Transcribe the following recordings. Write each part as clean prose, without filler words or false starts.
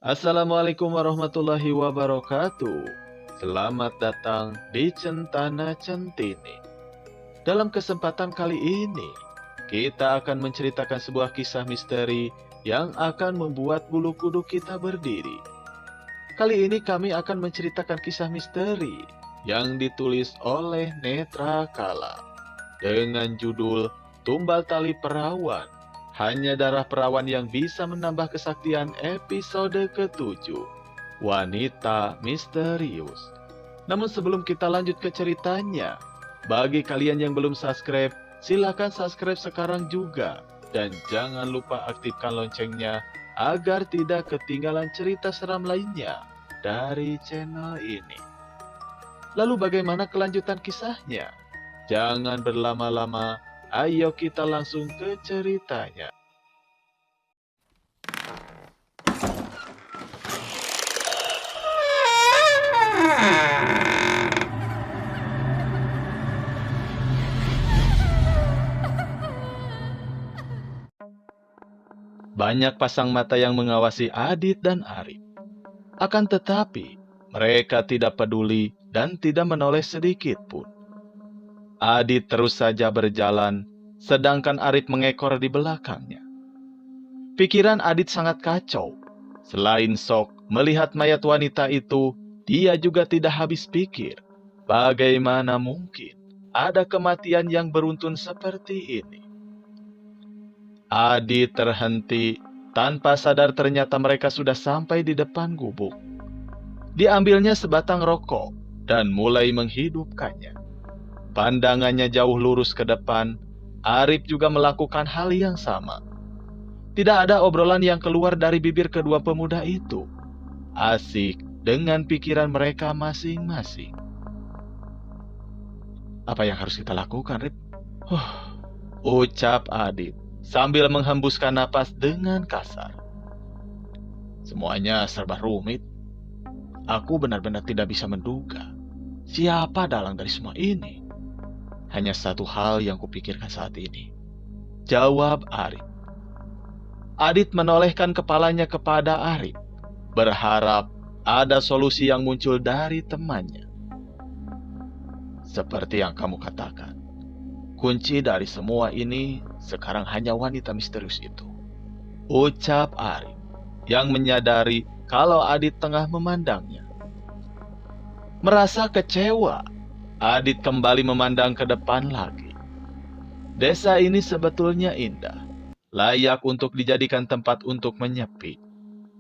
Assalamualaikum warahmatullahi wabarakatuh. Selamat datang di Centana Centini. Dalam kesempatan kali ini, kita akan menceritakan sebuah kisah misteri yang akan membuat bulu kuduk kita berdiri. Kali ini kami akan menceritakan kisah misteri yang ditulis oleh Netra Kala dengan judul Tumbal Tali Perawan. Hanya darah perawan yang bisa menambah kesaktian episode ke-7. Wanita misterius. Namun sebelum kita lanjut ke ceritanya, bagi kalian yang belum subscribe, silakan subscribe sekarang juga. Dan jangan lupa aktifkan loncengnya agar tidak ketinggalan cerita seram lainnya dari channel ini. Lalu bagaimana kelanjutan kisahnya? Jangan berlama-lama, ayo kita langsung ke ceritanya. Banyak pasang mata yang mengawasi Adit dan Arif. Akan tetapi, mereka tidak peduli dan tidak menoleh sedikit pun. Adit terus saja berjalan, sedangkan Arif mengekor di belakangnya. Pikiran Adit sangat kacau. Selain shock melihat mayat wanita itu, dia juga tidak habis pikir. Bagaimana mungkin ada kematian yang beruntun seperti ini? Adit terhenti, tanpa sadar ternyata mereka sudah sampai di depan gubuk. Diambilnya sebatang rokok dan mulai menghidupkannya. Pandangannya jauh lurus ke depan, Arif juga melakukan hal yang sama. Tidak ada obrolan yang keluar dari bibir kedua pemuda itu. Asik dengan pikiran mereka masing-masing. Apa yang harus kita lakukan, Rip? Ucap Adit sambil menghembuskan napas dengan kasar. Semuanya serba rumit. Aku benar-benar tidak bisa menduga siapa dalang dari semua ini. Hanya satu hal yang kupikirkan saat ini, jawab Arif. Adit menolehkan kepalanya kepada Arif, berharap ada solusi yang muncul dari temannya. Seperti yang kamu katakan, kunci dari semua ini sekarang hanya wanita misterius itu, ucap Arif, yang menyadari kalau Adit tengah memandangnya. Merasa kecewa, Adit kembali memandang ke depan lagi. Desa ini sebetulnya indah, layak untuk dijadikan tempat untuk menyepi.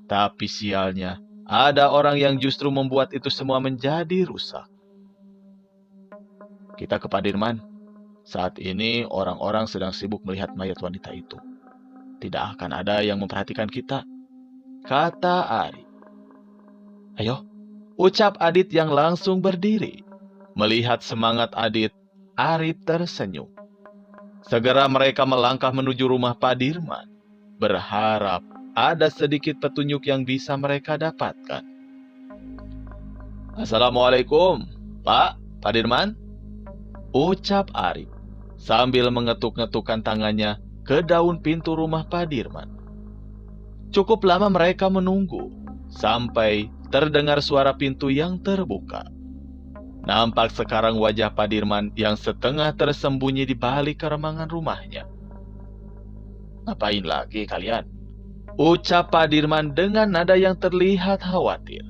Tapi sialnya, ada orang yang justru membuat itu semua menjadi rusak. Kita ke Padirman. Saat ini orang-orang sedang sibuk melihat mayat wanita itu. Tidak akan ada yang memperhatikan kita, kata Arif. Ayo, ucap Adit yang langsung berdiri. Melihat semangat Adit, Arif tersenyum. Segera mereka melangkah menuju rumah Padirman, berharap ada sedikit petunjuk yang bisa mereka dapatkan. Assalamualaikum, Pak Padirman, ucap Arif sambil mengetuk-ngetukkan tangannya ke daun pintu rumah Padirman. Cukup lama mereka menunggu, sampai terdengar suara pintu yang terbuka. Nampak sekarang wajah Padirman yang setengah tersembunyi di balik keremangan rumahnya. Ngapain lagi kalian? Ucap Padirman dengan nada yang terlihat khawatir.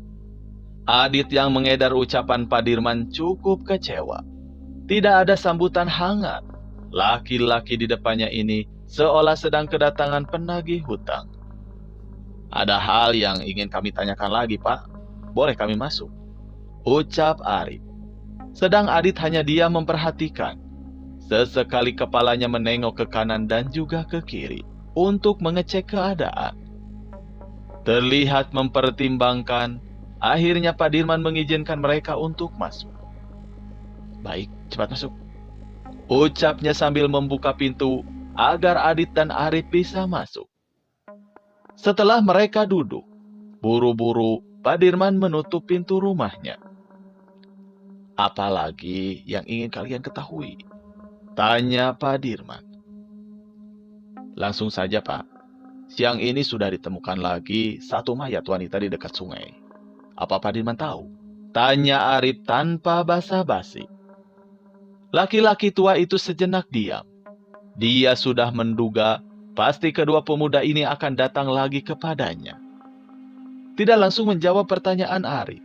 Adit yang mengedar ucapan Padirman cukup kecewa. Tidak ada sambutan hangat. Laki-laki di depannya ini seolah sedang kedatangan penagih hutang. Ada hal yang ingin kami tanyakan lagi, Pak. Boleh kami masuk? Ucap Arif. Sedang Adit hanya diam memperhatikan. Sesekali kepalanya menengok ke kanan dan juga ke kiri untuk mengecek keadaan. Terlihat mempertimbangkan, akhirnya Padirman mengizinkan mereka untuk masuk. Baik, cepat masuk, ucapnya sambil membuka pintu agar Adit dan Arif bisa masuk. Setelah mereka duduk, buru-buru Padirman menutup pintu rumahnya. Apalagi yang ingin kalian ketahui? Tanya Padirman. Langsung saja, Pak. Siang ini sudah ditemukan lagi satu mayat wanita di dekat sungai. Apa Padirman tahu? Tanya Arif tanpa basa-basi. Laki-laki tua itu sejenak diam. Dia sudah menduga pasti kedua pemuda ini akan datang lagi kepadanya. Tidak langsung menjawab pertanyaan Arif.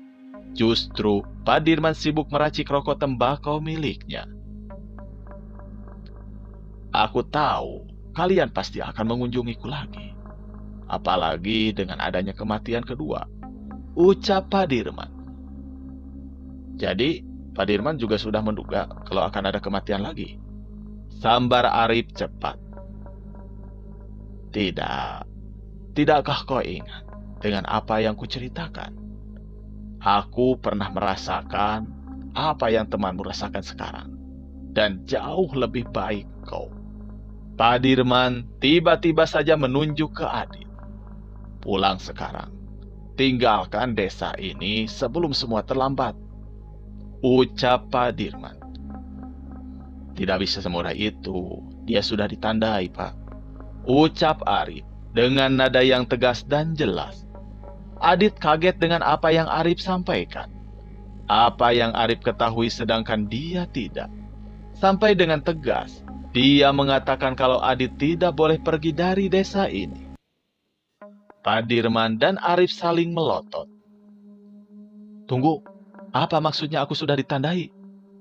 Justru Padirman sibuk meracik rokok tembakau miliknya. Aku tahu kalian pasti akan mengunjungiku lagi. Apalagi dengan adanya kematian kedua, ucap Padirman. Jadi, Padirman juga sudah menduga kalau akan ada kematian lagi. Sambar Arif cepat. Tidakkah kau ingat dengan apa yang kuceritakan? Aku pernah merasakan apa yang temanmu rasakan sekarang. Dan jauh lebih baik kau. Padirman tiba-tiba saja menunjuk ke Adit. Pulang sekarang. Tinggalkan desa ini sebelum semua terlambat, ucap Padirman. Tidak bisa semudah itu. Dia sudah ditandai, Pak, ucap Arif dengan nada yang tegas dan jelas. Adit kaget dengan apa yang Arif sampaikan. Apa yang Arif ketahui sedangkan dia tidak. Sampai dengan tegas, dia mengatakan kalau Adit tidak boleh pergi dari desa ini. Padirman dan Arif saling melotot. Tunggu, apa maksudnya aku sudah ditandai?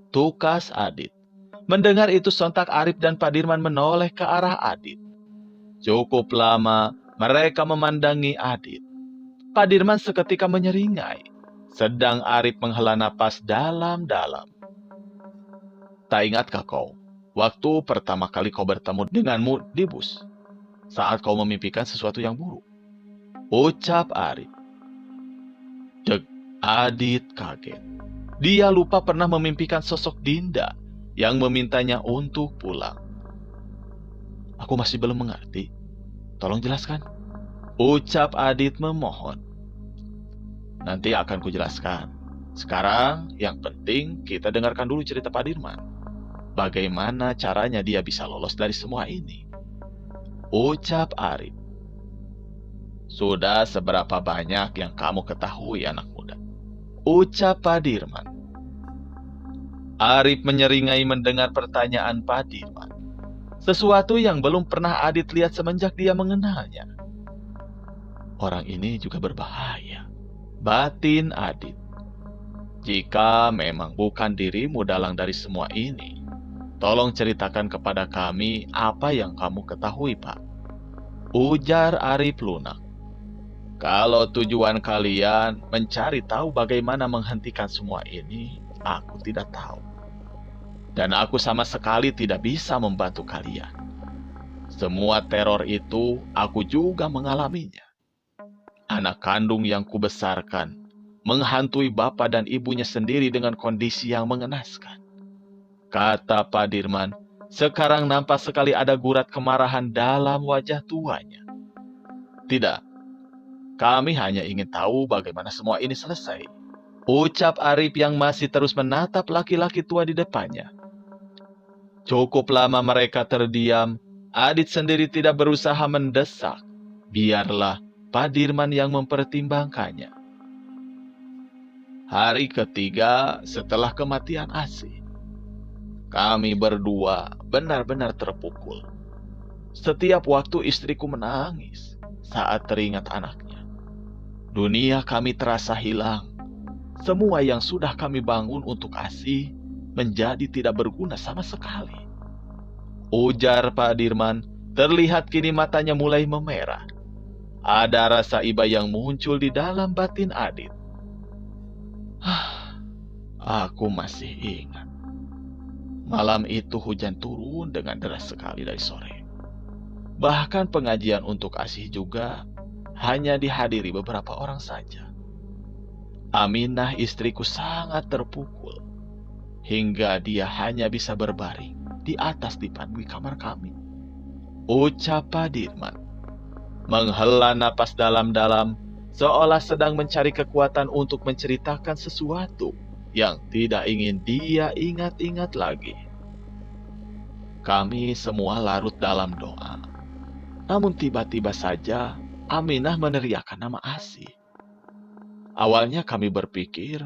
Tukas Adit. Mendengar itu sontak Arif dan Padirman menoleh ke arah Adit. Cukup lama mereka memandangi Adit. Padirman seketika menyeringai, sedang Arif menghela napas dalam-dalam. Tak ingatkah kau, waktu pertama kali kau bertemu denganmu di bus, saat kau memimpikan sesuatu yang buruk? Ucap Arif. Dek, Adit kaget. Dia lupa pernah memimpikan sosok Dinda yang memintanya untuk pulang. Aku masih belum mengerti. Tolong jelaskan. Ucap Adit memohon. Nanti akan kujelaskan. Sekarang yang penting kita dengarkan dulu cerita Padirman. Bagaimana caranya dia bisa lolos dari semua ini? Ucap Arif. Sudah seberapa banyak yang kamu ketahui, anak muda? Ucap Padirman. Arif menyeringai mendengar pertanyaan Padirman. Sesuatu yang belum pernah Adit lihat semenjak dia mengenalnya. Orang ini juga berbahaya, batin Adit. Jika memang bukan dirimu dalang dari semua ini, tolong ceritakan kepada kami apa yang kamu ketahui, Pak. Ujar Arif lunak. Kalau tujuan kalian mencari tahu bagaimana menghentikan semua ini, aku tidak tahu. Dan aku sama sekali tidak bisa membantu kalian. Semua teror itu aku juga mengalaminya. Anak kandung yang kubesarkan menghantui bapak dan ibunya sendiri dengan kondisi yang mengenaskan. Kata Padirman, sekarang nampak sekali ada gurat kemarahan dalam wajah tuanya. Tidak, kami hanya ingin tahu bagaimana semua ini selesai. Ucap Arif yang masih terus menatap laki-laki tua di depannya. Cukup lama mereka terdiam, Adit sendiri tidak berusaha mendesak. Biarlah Padirman yang mempertimbangkannya. Hari ketiga setelah kematian Asih, kami berdua benar-benar terpukul. Setiap waktu istriku menangis saat teringat anaknya. Dunia kami terasa hilang. Semua yang sudah kami bangun untuk Asih menjadi tidak berguna sama sekali. Ujar Padirman, terlihat kini matanya mulai memerah. Ada rasa iba yang muncul di dalam batin Adit. Aku masih ingat. Malam itu hujan turun dengan deras sekali dari sore. Bahkan pengajian untuk Asih juga hanya dihadiri beberapa orang saja. Aminah istriku sangat terpukul, hingga dia hanya bisa berbaring di atas dipan di kamar kami. Ucap Padirman. Menghela napas dalam-dalam, seolah sedang mencari kekuatan untuk menceritakan sesuatu yang tidak ingin dia ingat-ingat lagi. Kami semua larut dalam doa. Namun tiba-tiba saja Aminah meneriakkan nama Asih. Awalnya kami berpikir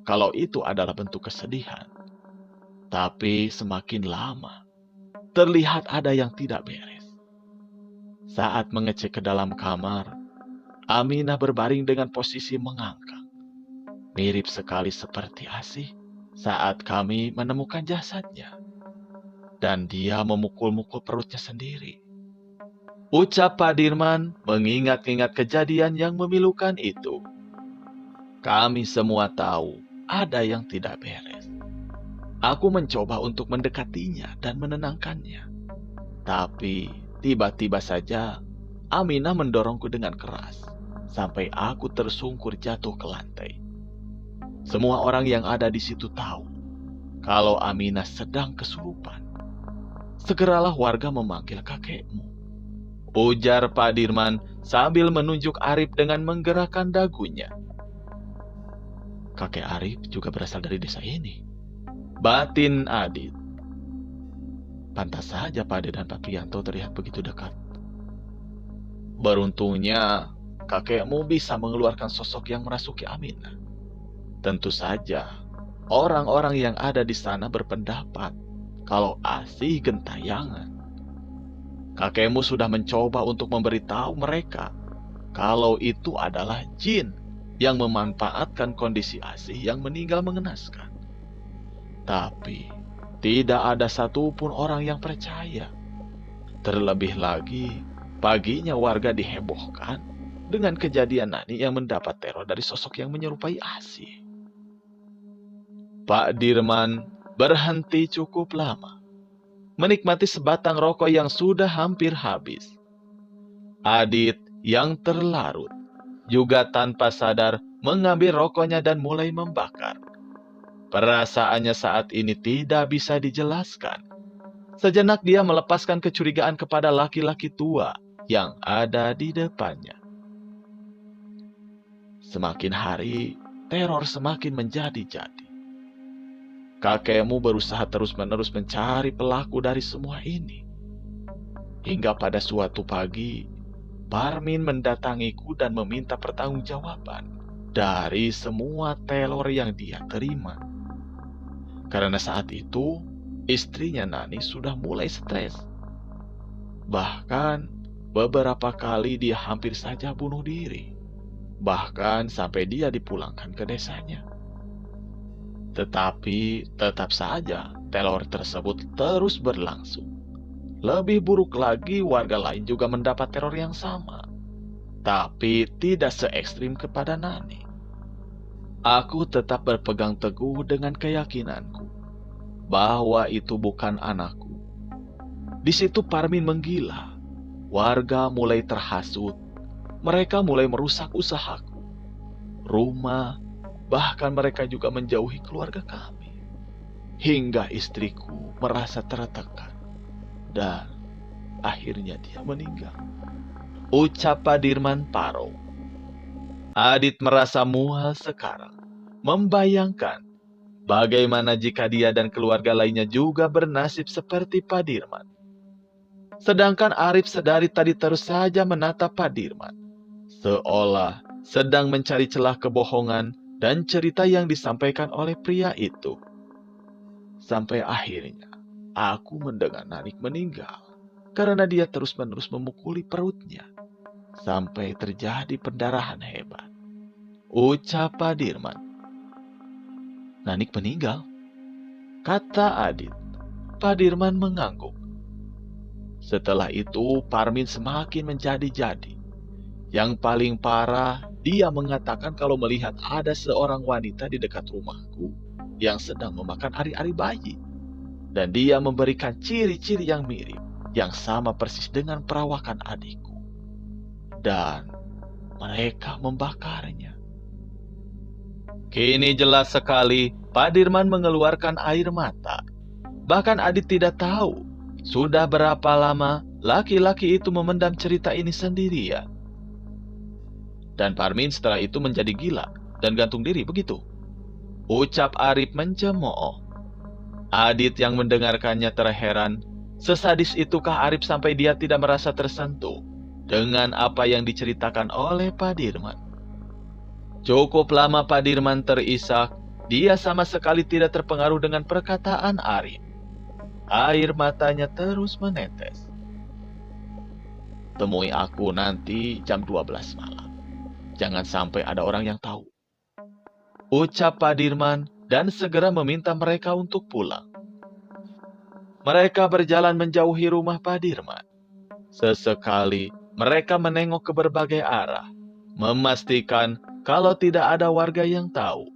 kalau itu adalah bentuk kesedihan. Tapi semakin lama, terlihat ada yang tidak beres. Saat mengecek ke dalam kamar, Aminah berbaring dengan posisi mengangkang. Mirip sekali seperti Asih saat kami menemukan jasadnya. Dan dia memukul-mukul perutnya sendiri. Ucap Pak Dirman mengingat-ingat kejadian yang memilukan itu. Kami semua tahu ada yang tidak beres. Aku mencoba untuk mendekatinya dan menenangkannya. Tapi tiba-tiba saja Aminah mendorongku dengan keras sampai aku tersungkur jatuh ke lantai. Semua orang yang ada di situ tahu kalau Aminah sedang kesurupan. Segeralah warga memanggil kakekmu, ujar Pak Dirman sambil menunjuk Arif dengan menggerakkan dagunya. Kakek Arif juga berasal dari desa ini, batin Adit. Pantas saja Pak Ade dan Pak Prianto terlihat begitu dekat. Beruntungnya kakekmu bisa mengeluarkan sosok yang merasuki Aminah. Tentu saja orang-orang yang ada di sana berpendapat kalau Asih gentayangan. Kakekmu sudah mencoba untuk memberitahu mereka kalau itu adalah jin yang memanfaatkan kondisi Asih yang meninggal mengenaskan. Tapi tidak ada satupun orang yang percaya. Terlebih lagi, paginya warga dihebohkan dengan kejadian Nani yang mendapat teror dari sosok yang menyerupai Asih. Pak Dirman berhenti cukup lama, menikmati sebatang rokok yang sudah hampir habis. Adit yang terlarut juga tanpa sadar mengambil rokoknya dan mulai membakar. Perasaannya saat ini tidak bisa dijelaskan. Sejenak dia melepaskan kecurigaan kepada laki-laki tua yang ada di depannya. Semakin hari, teror semakin menjadi-jadi. Kakekmu berusaha terus-menerus mencari pelaku dari semua ini. Hingga pada suatu pagi, Parmin mendatangiku dan meminta pertanggungjawaban dari semua teror yang dia terima. Karena saat itu, istrinya Nani sudah mulai stres. Bahkan, beberapa kali dia hampir saja bunuh diri. Bahkan sampai dia dipulangkan ke desanya. Tetapi, tetap saja teror tersebut terus berlangsung. Lebih buruk lagi, warga lain juga mendapat teror yang sama. Tapi tidak se-ekstrim kepada Nani. Aku tetap berpegang teguh dengan keyakinanku bahwa itu bukan anakku. Di situ Parmin menggila. Warga mulai terhasut. Mereka mulai merusak usahaku, rumah, bahkan mereka juga menjauhi keluarga kami. Hingga istriku merasa tertekan. Dan akhirnya dia meninggal. Ucap Pak Dirman Paro. Adit merasa mual sekarang, membayangkan bagaimana jika dia dan keluarga lainnya juga bernasib seperti Pak Dirman. Sedangkan Arif sedari tadi terus saja menatap Pak Dirman, seolah sedang mencari celah kebohongan dan cerita yang disampaikan oleh pria itu. Sampai akhirnya aku mendengar Nanik meninggal karena dia terus-menerus memukuli perutnya sampai terjadi pendarahan hebat. Ucap Pak Dirman. Nanik meninggal? Kata Adit. Pak Dirman mengangguk. Setelah itu Parmin semakin menjadi-jadi. Yang paling parah, dia mengatakan kalau melihat ada seorang wanita di dekat rumahku yang sedang memakan ari-ari bayi. Dan dia memberikan ciri-ciri yang mirip, yang sama persis dengan perawakan adikku. Dan mereka membakarnya. Kini jelas sekali Pak Dirman mengeluarkan air mata. Bahkan Adit tidak tahu sudah berapa lama laki-laki itu memendam cerita ini sendirian. Dan Parmin setelah itu menjadi gila dan gantung diri begitu. Ucap Arif mencemooh. Adit yang mendengarkannya terheran Sesadis itukah Arif sampai dia tidak merasa tersentuh dengan apa yang diceritakan oleh Pak Dirman? Cukup lama Pak Dirman terisak, dia sama sekali tidak terpengaruh dengan perkataan Arif. Air matanya terus menetes. Temui aku nanti jam 12 malam. Jangan sampai ada orang yang tahu, ucap Pak Dirman dan segera meminta mereka untuk pulang. Mereka berjalan menjauhi rumah Pak Dirman. Sesekali mereka menengok ke berbagai arah, memastikan kalau tidak ada warga yang tahu.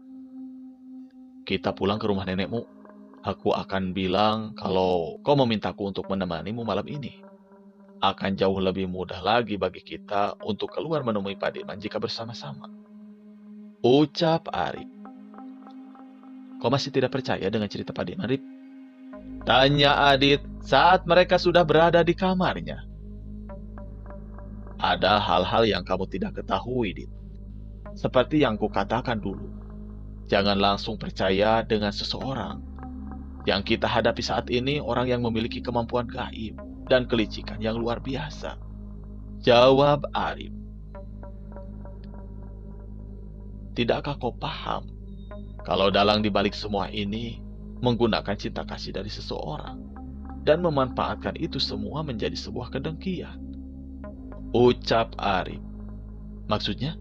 Kita pulang ke rumah nenekmu. Aku akan bilang kalau kau memintaku untuk menemanimu malam ini. Akan jauh lebih mudah lagi bagi kita untuk keluar menemui Pak Dirman jika bersama-sama, ucap Arif. Kau masih tidak percaya dengan cerita Pak Dirman, Arif? Tanya Adit saat mereka sudah berada di kamarnya. Ada hal-hal yang kamu tidak ketahui, Dit. Seperti yang kukatakan dulu, jangan langsung percaya dengan seseorang. Yang kita hadapi saat ini orang yang memiliki kemampuan gaib dan kelicikan yang luar biasa, jawab Arif. Tidakkah kau paham kalau dalang dibalik semua ini menggunakan cinta kasih dari seseorang dan memanfaatkan itu semua menjadi sebuah kedengkian, ucap Arif. Maksudnya?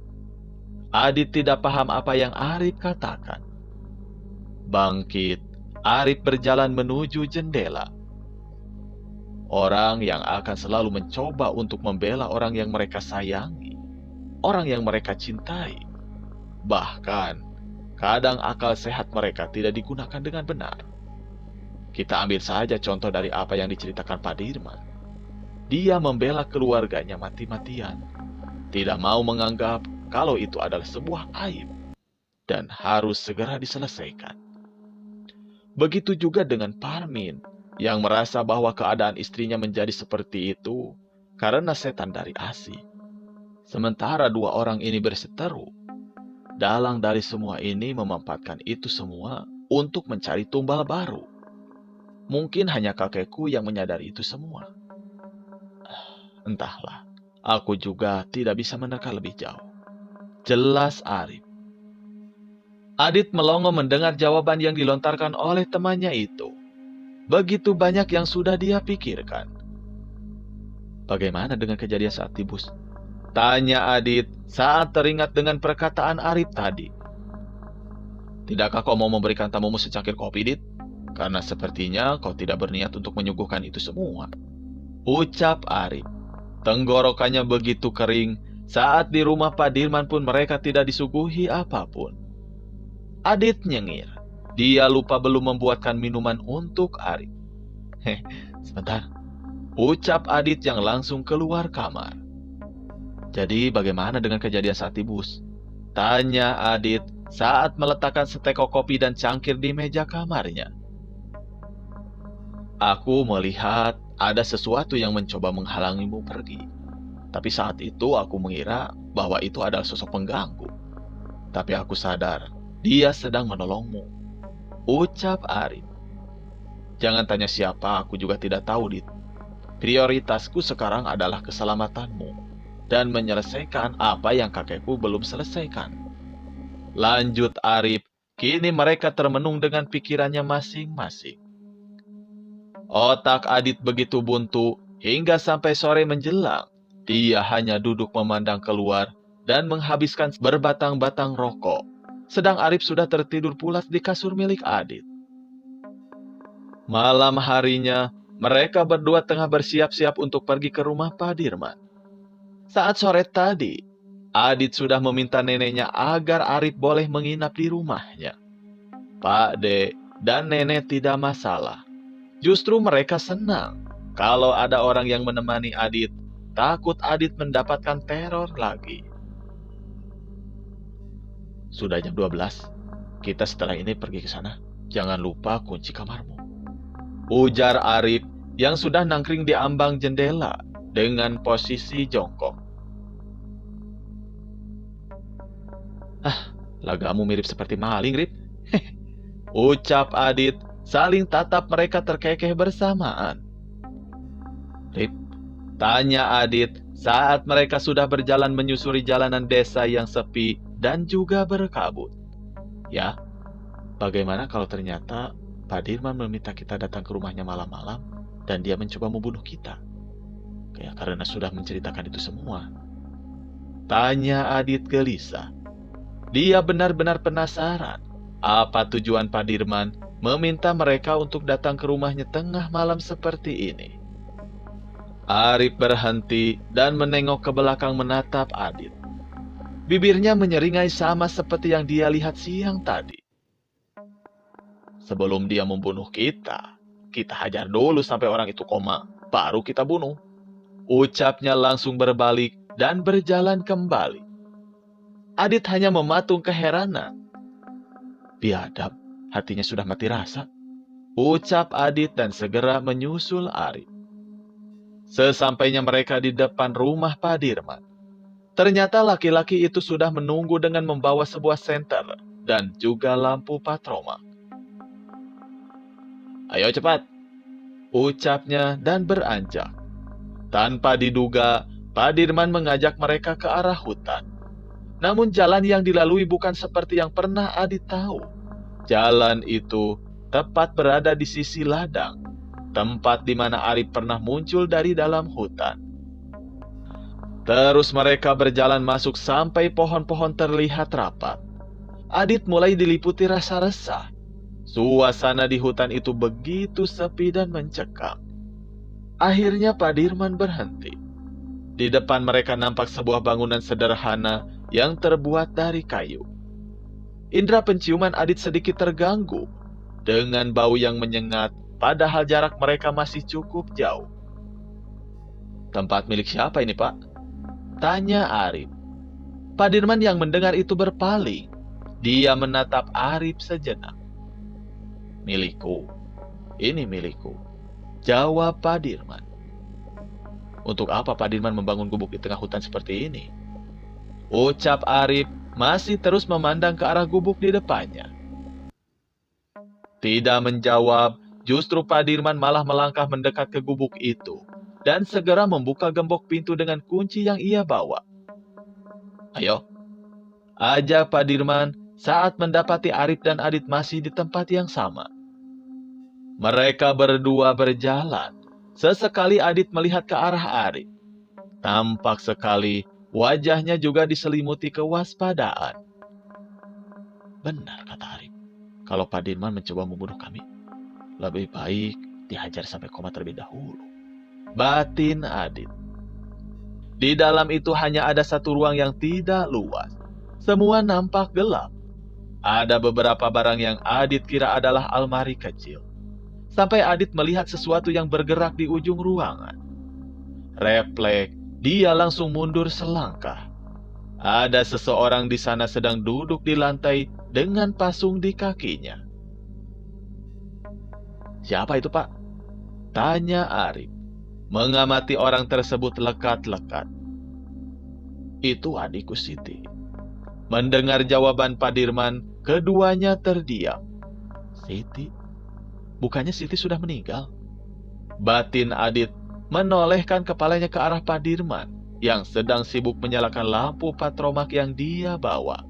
Adit tidak paham apa yang Arif katakan. Bangkit, Arif berjalan menuju jendela. Orang yang akan selalu mencoba untuk membela orang yang mereka sayangi, orang yang mereka cintai. Bahkan, kadang akal sehat mereka tidak digunakan dengan benar. Kita ambil saja contoh dari apa yang diceritakan Pak Dirman. Dia membela keluarganya mati-matian, tidak mau menganggap kalau itu adalah sebuah aib dan harus segera diselesaikan. Begitu juga dengan Parmin, yang merasa bahwa keadaan istrinya menjadi seperti itu karena setan dari Asi. Sementara dua orang ini berseteru, dalang dari semua ini memanfaatkan itu semua untuk mencari tumbal baru. Mungkin hanya kakekku yang menyadari itu semua. Entahlah, aku juga tidak bisa menerka lebih jauh, jelas Arif. Adit melongo mendengar jawaban yang dilontarkan oleh temannya itu. Begitu banyak yang sudah dia pikirkan. Bagaimana dengan kejadian saat di bus? Tanya Adit saat teringat dengan perkataan Arif tadi. Tidakkah kau mau memberikan tamumu secangkir kopi, Dit? Karena sepertinya kau tidak berniat untuk menyuguhkan itu semua, ucap Arif. Tenggorokannya begitu kering, saat di rumah Pak Dirman pun mereka tidak disuguhi apapun. Adit nyengir. Dia lupa belum membuatkan minuman untuk Arif. Sebentar, ucap Adit yang langsung keluar kamar. Jadi bagaimana dengan kejadian saat di bus? Tanya Adit saat meletakkan setekok kopi dan cangkir di meja kamarnya. Aku melihat ada sesuatu yang mencoba menghalangimu pergi. Tapi saat itu aku mengira bahwa itu adalah sosok pengganggu. Tapi aku sadar dia sedang menolongmu, ucap Arif. Jangan tanya siapa, aku juga tidak tahu, Dit. Prioritasku sekarang adalah keselamatanmu dan menyelesaikan apa yang kakekku belum selesaikan, lanjut Arif. Kini mereka termenung dengan pikirannya masing-masing. Otak Adit begitu buntu hingga sampai sore menjelang. Dia hanya duduk memandang keluar dan menghabiskan berbatang-batang rokok. Sedang Arif sudah tertidur pulas di kasur milik Adit. Malam harinya, mereka berdua tengah bersiap-siap untuk pergi ke rumah Pak Dirman. Saat sore tadi, Adit sudah meminta neneknya agar Arif boleh menginap di rumahnya. Pak De dan nenek tidak masalah. Justru mereka senang kalau ada orang yang menemani Adit. Takut Adit mendapatkan teror lagi. Sudah jam 12. Kita setelah ini pergi ke sana. Jangan lupa kunci kamarmu, ujar Arif yang sudah nangkring di ambang jendela dengan posisi jongkok. Lagamu mirip seperti maling, Rip. Ucap Adit, saling tatap mereka terkekeh bersamaan. Rip, tanya Adit saat mereka sudah berjalan menyusuri jalanan desa yang sepi dan juga berkabut. Ya, bagaimana kalau ternyata Pak Dirman meminta kita datang ke rumahnya malam-malam dan dia mencoba membunuh kita? Kayak karena sudah menceritakan itu semua. Tanya Adit gelisah. Dia benar-benar penasaran apa tujuan Pak Dirman meminta mereka untuk datang ke rumahnya tengah malam seperti ini. Arif berhenti dan menengok ke belakang menatap Adit. Bibirnya menyeringai sama seperti yang dia lihat siang tadi. Sebelum dia membunuh kita hajar dulu sampai orang itu koma, baru kita bunuh. Ucapnya langsung berbalik dan berjalan kembali. Adit hanya mematung keheranan. Biadab, hatinya sudah mati rasa. Ucap Adit dan segera menyusul Arif. Sesampainya mereka di depan rumah Pak Dirman, ternyata laki-laki itu sudah menunggu dengan membawa sebuah senter dan juga lampu patroma. Ayo cepat, ucapnya dan beranjak. Tanpa diduga, Pak Dirman mengajak mereka ke arah hutan. Namun jalan yang dilalui bukan seperti yang pernah Adit tahu. Jalan itu tepat berada di sisi ladang, tempat di mana Arif pernah muncul dari dalam hutan. Terus mereka berjalan masuk sampai pohon-pohon terlihat rapat. Adit mulai diliputi rasa resah. Suasana di hutan itu begitu sepi dan mencekam. Akhirnya Pak Dirman berhenti. Di depan mereka nampak sebuah bangunan sederhana yang terbuat dari kayu. Indra penciuman Adit sedikit terganggu dengan bau yang menyengat, padahal jarak mereka masih cukup jauh. Tempat milik siapa ini, Pak? Tanya Arif. Pak Dirman yang mendengar itu berpaling. Dia menatap Arif sejenak. Milikku. Ini milikku. Jawab Pak Dirman. Untuk apa Pak Dirman membangun gubuk di tengah hutan seperti ini? Ucap Arif masih terus memandang ke arah gubuk di depannya. Tidak menjawab, justru Pak Dirman malah melangkah mendekat ke gubuk itu dan segera membuka gembok pintu dengan kunci yang ia bawa. Ayo, ajak Pak Dirman saat mendapati Arif dan Adit masih di tempat yang sama. Mereka berdua berjalan. Sesekali Adit melihat ke arah Arif. Tampak sekali wajahnya juga diselimuti kewaspadaan. Benar kata Arif. Kalau Pak Dirman mencoba membunuh kami, lebih baik dihajar sampai koma terlebih dahulu. Batin Adit. Di dalam itu hanya ada satu ruang yang tidak luas. Semua nampak gelap. Ada beberapa barang yang Adit kira adalah almari kecil. Sampai Adit melihat sesuatu yang bergerak di ujung ruangan. Refleks, dia langsung mundur selangkah. Ada seseorang di sana sedang duduk di lantai dengan pasung di kakinya. Siapa itu, Pak? Tanya Arif, mengamati orang tersebut lekat-lekat. Itu adikku Siti. Mendengar jawaban Pak Dirman, keduanya terdiam. Siti? Bukannya Siti sudah meninggal? Batin Adit menolehkan kepalanya ke arah Pak Dirman yang sedang sibuk menyalakan lampu patromak yang dia bawa.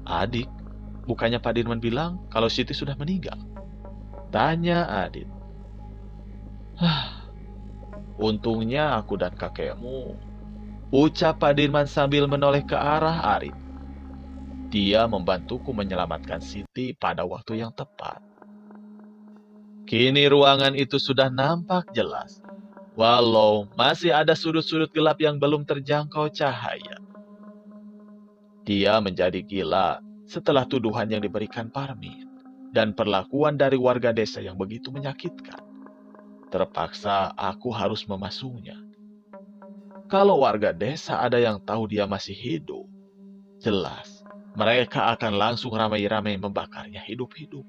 Adik, bukannya Pak Dirman bilang kalau Siti sudah meninggal? Tanya Adit. Untungnya aku dan kakekmu, ucap Pak Dirman sambil menoleh ke arah Arif. Dia membantuku menyelamatkan Siti pada waktu yang tepat. Kini ruangan itu sudah nampak jelas, walau masih ada sudut-sudut gelap yang belum terjangkau cahaya. Dia menjadi gila setelah tuduhan yang diberikan Parmin dan perlakuan dari warga desa yang begitu menyakitkan. Terpaksa aku harus memasungnya. Kalau warga desa ada yang tahu dia masih hidup, jelas mereka akan langsung ramai-ramai membakarnya hidup-hidup.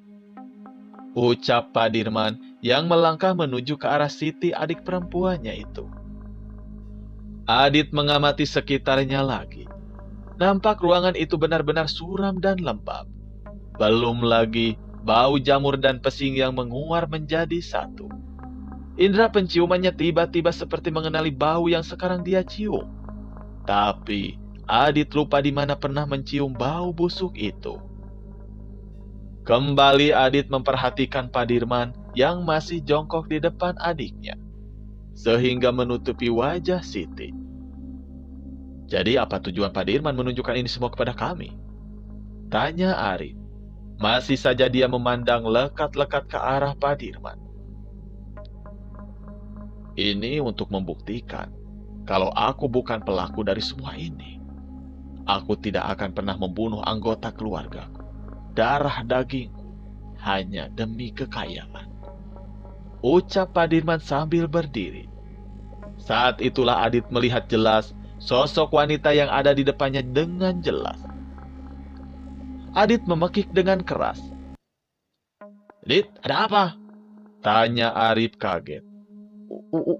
Ucap Pak Dirman yang melangkah menuju ke arah Siti, adik perempuannya itu. Adit mengamati sekitarnya lagi. Nampak ruangan itu benar-benar suram dan lembab. Belum lagi bau jamur dan pesing yang menguar menjadi satu. Indera penciumannya tiba-tiba seperti mengenali bau yang sekarang dia cium. Tapi Adit lupa di mana pernah mencium bau busuk itu. Kembali Adit memperhatikan Padirman yang masih jongkok di depan adiknya, sehingga menutupi wajah Siti. Jadi apa tujuan Padirman menunjukkan ini semua kepada kami? Tanya Arif. Masih saja dia memandang lekat-lekat ke arah Padirman. Ini untuk membuktikan kalau aku bukan pelaku dari semua ini. Aku tidak akan pernah membunuh anggota keluargaku, darah dagingku, hanya demi kekayaan. Ucap Padirman sambil berdiri. Saat itulah Adit melihat jelas sosok wanita yang ada di depannya dengan jelas. Adit memekik dengan keras. "Dit, ada apa?" tanya Arif kaget.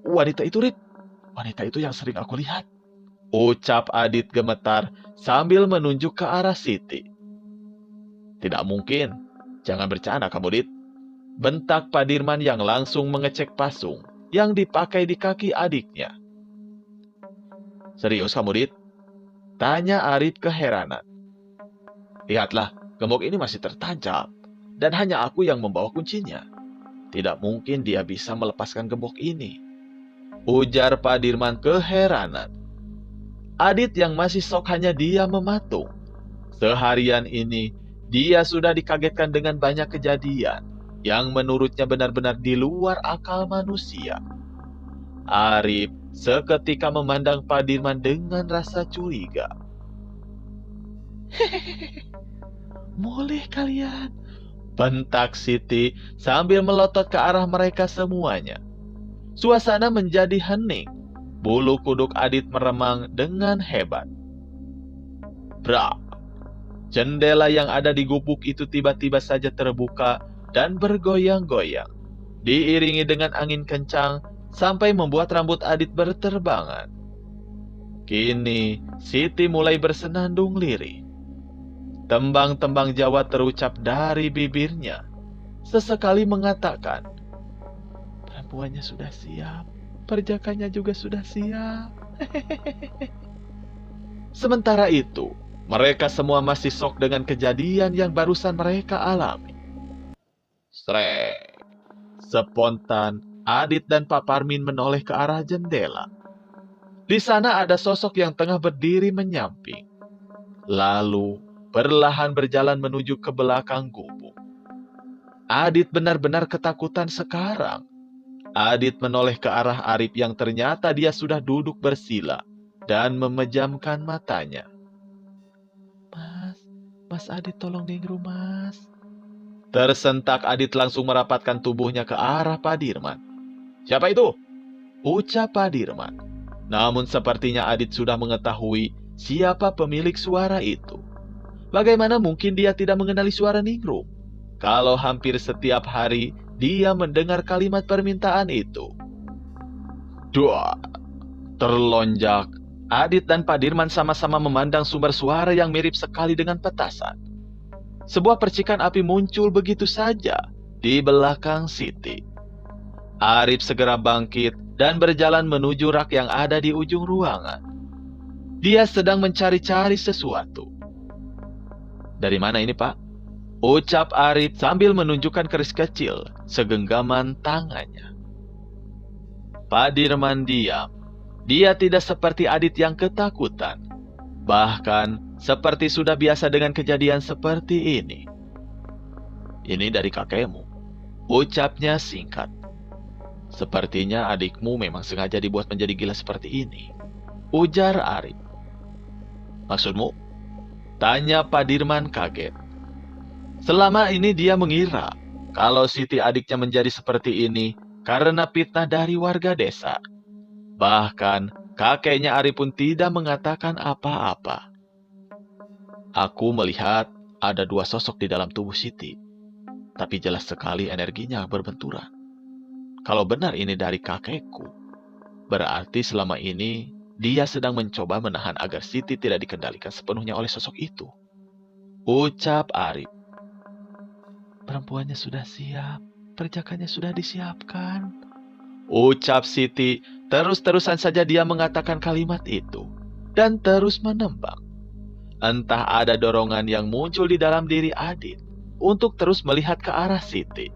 Wanita itu, Rit. Wanita itu yang sering aku lihat." Ucap Adit gemetar sambil menunjuk ke arah Siti. "Tidak mungkin. Jangan bercanda kamu, Dit." Bentak Padirman yang langsung mengecek pasung yang dipakai di kaki adiknya. "Serius kamu, Dit?" tanya Arif keheranan. "Lihatlah, gembok ini masih tertancap. Dan hanya aku yang membawa kuncinya. Tidak mungkin dia bisa melepaskan gembok ini," ujar Padirman keheranan. Adit yang masih sok hanya dia mematung. Seharian ini, dia sudah dikagetkan dengan banyak kejadian yang menurutnya benar-benar di luar akal manusia. Arif seketika memandang Padirman dengan rasa curiga. "Boleh kalian," bentak Siti sambil melotot ke arah mereka semuanya. Suasana menjadi hening. Bulu kuduk Adit meremang dengan hebat. Brak! Jendela yang ada di gubuk itu tiba-tiba saja terbuka dan bergoyang-goyang, diiringi dengan angin kencang sampai membuat rambut Adit berterbangan. Kini, Siti mulai bersenandung lirih. Tembang-tembang Jawa terucap dari bibirnya. Sesekali mengatakan, "Perempuannya sudah siap. Perjakannya juga sudah siap." Sementara itu, mereka semua masih syok dengan kejadian yang barusan mereka alami. Srek. Spontan, Adit dan Pak Parmin menoleh ke arah jendela. Di sana ada sosok yang tengah berdiri menyamping. Lalu, perlahan berjalan menuju ke belakang gubuk. Adit benar-benar ketakutan sekarang. Adit menoleh ke arah Arif yang ternyata dia sudah duduk bersila dan memejamkan matanya. Mas Adit tolong ningru, Mas." Tersentak Adit langsung merapatkan tubuhnya ke arah Padirman. "Siapa itu?" ucap Padirman. Namun sepertinya Adit sudah mengetahui siapa pemilik suara itu. Bagaimana mungkin dia tidak mengenali suara Ningrum? Kalau hampir setiap hari dia mendengar kalimat permintaan itu. Dua. Terlonjak, Adit dan Padirman sama-sama memandang sumber suara yang mirip sekali dengan petasan. Sebuah percikan api muncul begitu saja di belakang Siti. Arif segera bangkit dan berjalan menuju rak yang ada di ujung ruangan. Dia sedang mencari-cari sesuatu. "Dari mana ini, Pak?" ucap Arif sambil menunjukkan keris kecil segenggaman tangannya. Padirman diam. Dia tidak seperti Adit yang ketakutan. Bahkan seperti sudah biasa dengan kejadian seperti ini. "Ini dari kakekmu," ucapnya singkat. "Sepertinya adikmu memang sengaja dibuat menjadi gila seperti ini," ujar Arif. "Maksudmu?" tanya Padirman kaget. Selama ini dia mengira kalau Siti adiknya menjadi seperti ini karena fitnah dari warga desa. Bahkan kakeknya Arif pun tidak mengatakan apa-apa. "Aku melihat ada dua sosok di dalam tubuh Siti, tapi jelas sekali energinya berbenturan. Kalau benar ini dari kakekku, berarti selama ini dia sedang mencoba menahan agar Siti tidak dikendalikan sepenuhnya oleh sosok itu," ucap Arif. "Perempuannya sudah siap, perjakannya sudah disiapkan," Ucap Siti, terus-terusan saja dia mengatakan kalimat itu, dan terus menembak. Entah ada dorongan yang muncul di dalam diri Adit untuk terus melihat ke arah Siti.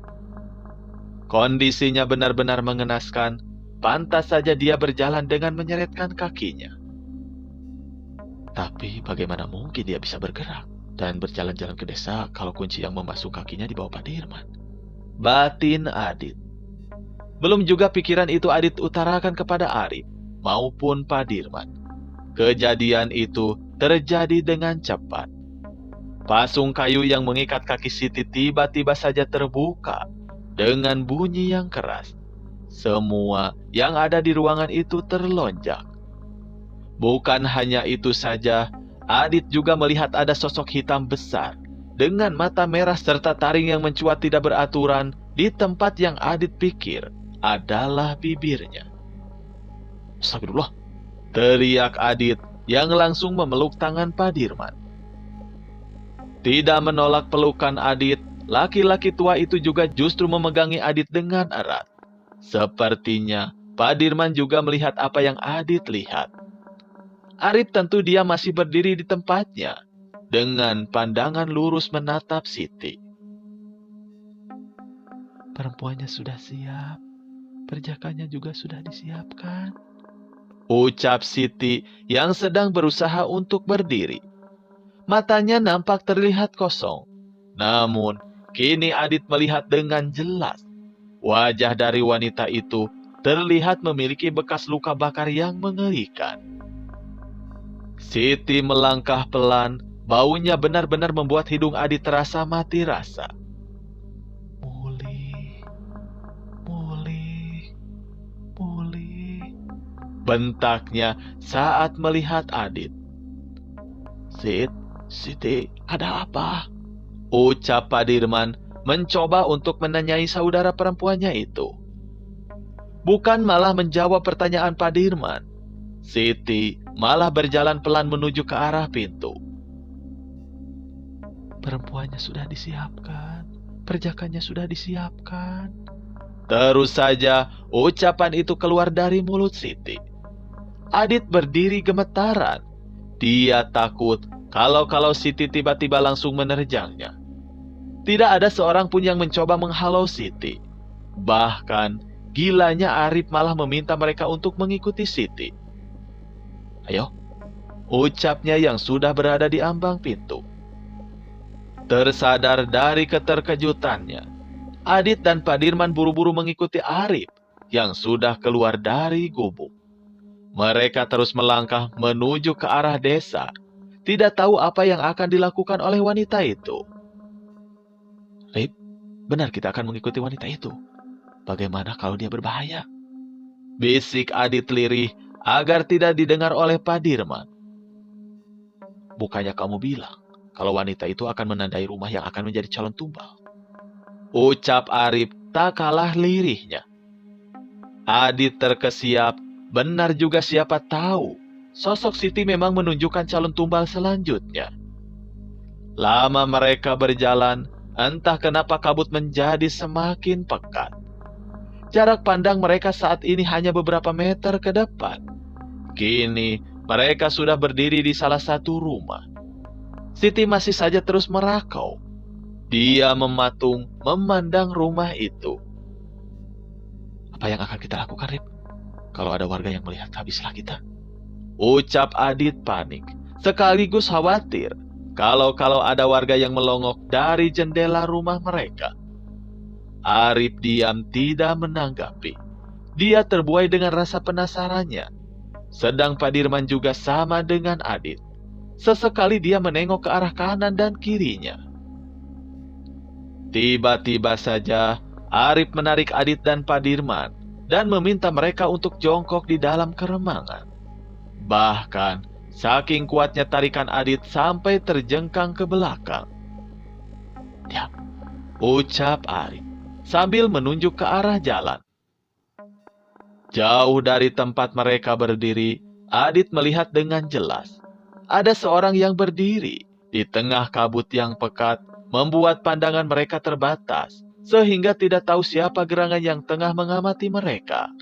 Kondisinya benar-benar mengenaskan, pantas saja dia berjalan dengan menyeretkan kakinya. Tapi bagaimana mungkin dia bisa bergerak dan berjalan-jalan ke desa kalau kunci yang memasuk kakinya di bawah Pak Dirman? Batin Adit. Belum juga pikiran itu Adit utarakan kepada Arif maupun Pak Dirman. Kejadian itu terjadi dengan cepat. Pasung kayu yang mengikat kaki Siti tiba-tiba saja terbuka dengan bunyi yang keras. Semua yang ada di ruangan itu terlonjak. Bukan hanya itu saja, Adit juga melihat ada sosok hitam besar dengan mata merah serta taring yang mencuat tidak beraturan di tempat yang Adit pikir adalah bibirnya. Astagfirullah, teriak Adit yang langsung memeluk tangan Pak Dirman. Tidak menolak pelukan Adit, laki-laki tua itu juga justru memegangi Adit dengan erat. Sepertinya Pak Dirman juga melihat apa yang Adit lihat. Arif tentu dia masih berdiri di tempatnya, dengan pandangan lurus menatap Siti. Perempuannya sudah siap, perjakanya juga sudah disiapkan, ucap Siti yang sedang berusaha untuk berdiri. Matanya nampak terlihat kosong, namun kini Adit melihat dengan jelas. Wajah dari wanita itu terlihat memiliki bekas luka bakar yang mengerikan. Siti melangkah pelan, baunya benar-benar membuat hidung Adit terasa mati rasa. Pulih, pulih, pulih, bentaknya saat melihat Adit. Siti, ada apa? Ucap Pak Dirman mencoba untuk menanyai saudara perempuannya itu. Bukan malah menjawab pertanyaan Pak Dirman, Siti malah berjalan pelan menuju ke arah pintu. Perempuannya sudah disiapkan, perjakannya sudah disiapkan. Terus saja ucapan itu keluar dari mulut Siti. Adit berdiri gemetaran. Dia takut kalau Siti tiba-tiba langsung menerjangnya. Tidak ada seorang pun yang mencoba menghalau Siti. Bahkan gilanya Arif malah meminta mereka untuk mengikuti Siti. Ayo, ucapnya yang sudah berada di ambang pintu. Tersadar dari keterkejutannya, Adit dan Pak Dirman buru-buru mengikuti Arif yang sudah keluar dari gubuk. Mereka terus melangkah menuju ke arah desa, tidak tahu apa yang akan dilakukan oleh wanita itu. Rip, benar kita akan mengikuti wanita itu. Bagaimana kalau dia berbahaya? Bisik Adit lirih agar tidak didengar oleh Pak Dirman. Bukannya kamu bilang kalau wanita itu akan menandai rumah yang akan menjadi calon tumbal? Ucap Arif tak kalah lirihnya. Adit terkesiap, benar juga siapa tahu sosok Siti memang menunjukkan calon tumbal selanjutnya. Lama mereka berjalan, entah kenapa kabut menjadi semakin pekat. Jarak pandang mereka saat ini hanya beberapa meter ke depan. Kini mereka sudah berdiri di salah satu rumah. Siti masih saja terus merakau. Dia mematung memandang rumah itu. Apa yang akan kita lakukan, Rip? Kalau ada warga yang melihat, habislah kita. Ucap Adit panik, sekaligus khawatir kalau ada warga yang melongok dari jendela rumah mereka. Arif diam tidak menanggapi. Dia terbuai dengan rasa penasarannya. Sedang Pak Dirman juga sama dengan Adit. Sesekali dia menengok ke arah kanan dan kirinya. Tiba-tiba saja Arif menarik Adit dan Pak Dirman dan meminta mereka untuk jongkok di dalam keremangan. Bahkan saking kuatnya tarikan Adit sampai terjengkang ke belakang. Diam, ucap Arif sambil menunjuk ke arah jalan. Jauh dari tempat mereka berdiri, Adit melihat dengan jelas. Ada seorang yang berdiri di tengah kabut yang pekat, membuat pandangan mereka terbatas, sehingga tidak tahu siapa gerangan yang tengah mengamati mereka.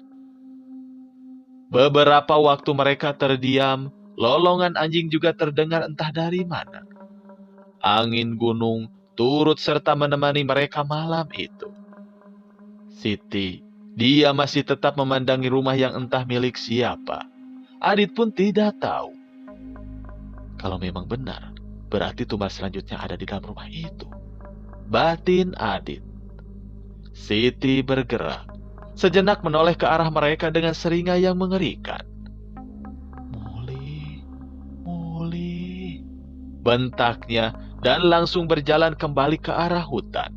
Beberapa waktu mereka terdiam, lolongan anjing juga terdengar entah dari mana. Angin gunung turut serta menemani mereka malam itu. Siti, dia masih tetap memandangi rumah yang entah milik siapa. Adit pun tidak tahu. Kalau memang benar, berarti tumbal selanjutnya ada di dalam rumah itu. Batin Adit. Siti bergerak. Sejenak menoleh ke arah mereka dengan seringai yang mengerikan. Muli, Muli, bentaknya dan langsung berjalan kembali ke arah hutan.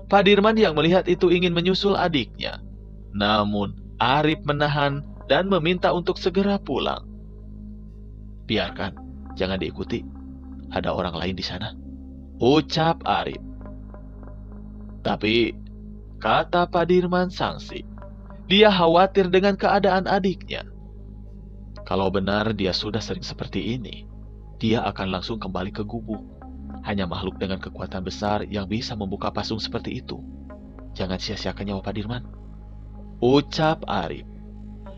Pak Dirman yang melihat itu ingin menyusul adiknya. Namun Arif menahan dan meminta untuk segera pulang. Biarkan, jangan diikuti. Ada orang lain di sana, ucap Arif. Tapi kata Pak Dirman sangsi, dia khawatir dengan keadaan adiknya. Kalau benar dia sudah sering seperti ini, dia akan langsung kembali ke gubuk. Hanya makhluk dengan kekuatan besar yang bisa membuka pasung seperti itu. Jangan sia-siakan nyawa Pak Dirman, ucap Arif.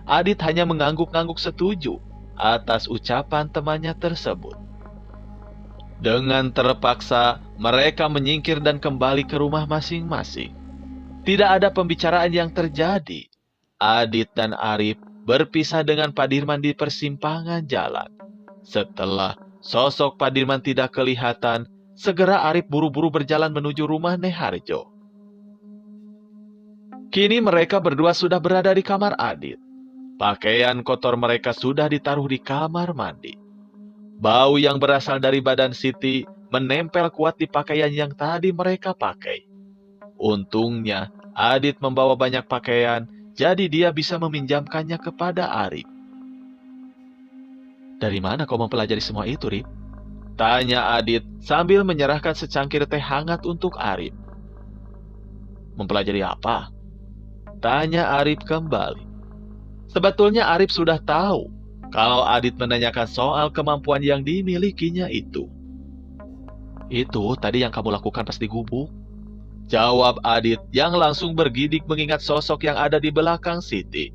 Adit hanya mengangguk-angguk setuju atas ucapan temannya tersebut. Dengan terpaksa, mereka menyingkir dan kembali ke rumah masing-masing. Tidak ada pembicaraan yang terjadi. Adit dan Arif berpisah dengan Pak Dirman di persimpangan jalan. Setelah sosok Pak Dirman tidak kelihatan, segera Arif buru-buru berjalan menuju rumah Neharjo. Kini mereka berdua sudah berada di kamar Adit. Pakaian kotor mereka sudah ditaruh di kamar mandi. Bau yang berasal dari badan Siti menempel kuat di pakaian yang tadi mereka pakai. Untungnya, Adit membawa banyak pakaian, jadi dia bisa meminjamkannya kepada Arif. Dari mana kau mempelajari semua itu, Rip? Tanya Adit sambil menyerahkan secangkir teh hangat untuk Arif. Mempelajari apa? Tanya Arif kembali. Sebetulnya Arif sudah tahu kalau Adit menanyakan soal kemampuan yang dimilikinya itu. Itu tadi yang kamu lakukan pas di gubuk, jawab Adit yang langsung bergidik mengingat sosok yang ada di belakang Siti.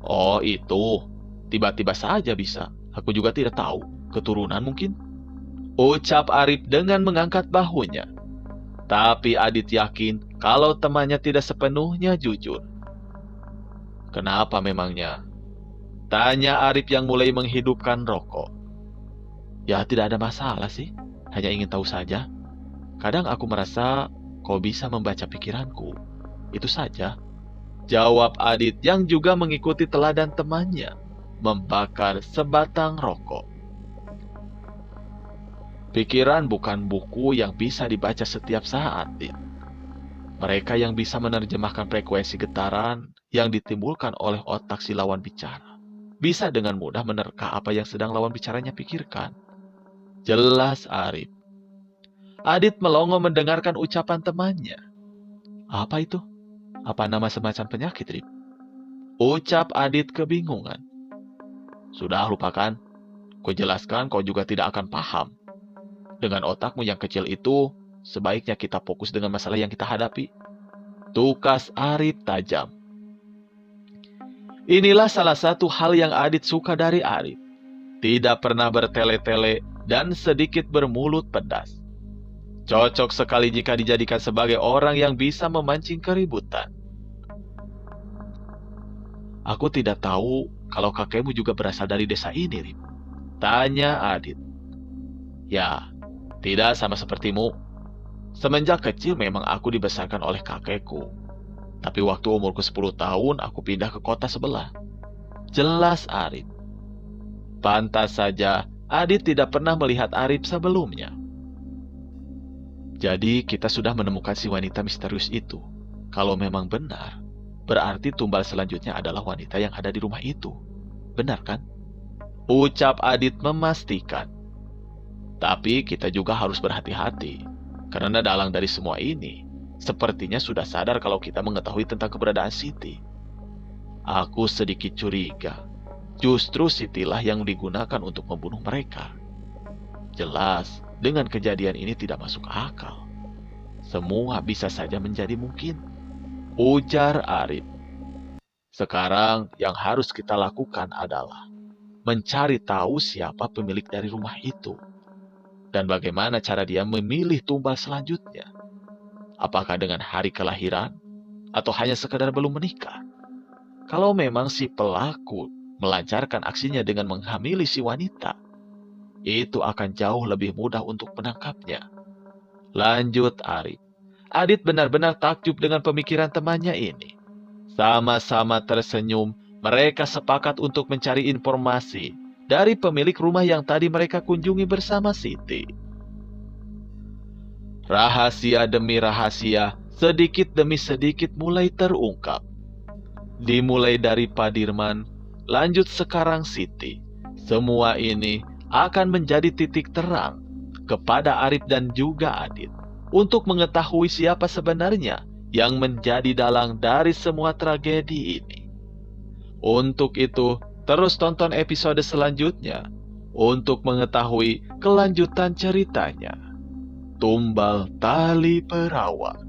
Oh itu, tiba-tiba saja bisa. Aku juga tidak tahu, keturunan mungkin, ucap Arif dengan mengangkat bahunya. Tapi Adit yakin kalau temannya tidak sepenuhnya jujur. Kenapa memangnya? Tanya Arif yang mulai menghidupkan rokok. Ya tidak ada masalah sih, hanya ingin tahu saja. Kadang aku merasa kau bisa membaca pikiranku. Itu saja, jawab Adit yang juga mengikuti teladan temannya, membakar sebatang rokok. Pikiran bukan buku yang bisa dibaca setiap saat, Dit. Mereka yang bisa menerjemahkan frekuensi getaran yang ditimbulkan oleh otak si lawan bicara bisa dengan mudah menerka apa yang sedang lawan bicaranya pikirkan. Jelas Arif. Adit melongo mendengarkan ucapan temannya. Apa itu? Apa nama semacam penyakit, Rip? Ucap Adit kebingungan. Sudah lupakan. Kau jelaskan kau juga tidak akan paham. Dengan otakmu yang kecil itu, sebaiknya kita fokus dengan masalah yang kita hadapi. Tukas Arif tajam. Inilah salah satu hal yang Adit suka dari Arif. Tidak pernah bertele-tele dan sedikit bermulut pedas. Cocok sekali jika dijadikan sebagai orang yang bisa memancing keributan. Aku tidak tahu kalau kakekmu juga berasal dari desa ini, Rip. Tanya Adit. Ya, tidak sama sepertimu. Semenjak kecil memang aku dibesarkan oleh kakekku. Tapi waktu umurku 10 tahun, aku pindah ke kota sebelah. Jelas Arif. Pantas saja, Adit tidak pernah melihat Arif sebelumnya. Jadi kita sudah menemukan si wanita misterius itu. Kalau memang benar, berarti tumbal selanjutnya adalah wanita yang ada di rumah itu. Benar kan? Ucap Adit memastikan. Tapi kita juga harus berhati-hati. Karena dalang dari semua ini sepertinya sudah sadar kalau kita mengetahui tentang keberadaan Siti. Aku sedikit curiga. Justru Sitilah yang digunakan untuk membunuh mereka. Jelas, dengan kejadian ini tidak masuk akal. semua bisa saja menjadi mungkin, ujar Arif. Sekarang yang harus kita lakukan adalah mencari tahu siapa pemilik dari rumah itu dan bagaimana cara dia memilih tumbal selanjutnya. Apakah dengan hari kelahiran atau hanya sekedar belum menikah? Kalau memang si pelaku melancarkan aksinya dengan menghamili si wanita, itu akan jauh lebih mudah untuk menangkapnya. Lanjut Arif. Adit benar-benar takjub dengan pemikiran temannya ini. Sama-sama tersenyum, mereka sepakat untuk mencari informasi dari pemilik rumah yang tadi mereka kunjungi bersama Siti. Rahasia demi rahasia, sedikit demi sedikit mulai terungkap. Dimulai dari Pak Dirman, lanjut sekarang Siti. Semua ini akan menjadi titik terang kepada Arif dan juga Adit untuk mengetahui siapa sebenarnya yang menjadi dalang dari semua tragedi ini. Untuk itu, terus tonton episode selanjutnya untuk mengetahui kelanjutan ceritanya. Tumbal Tali Perawan.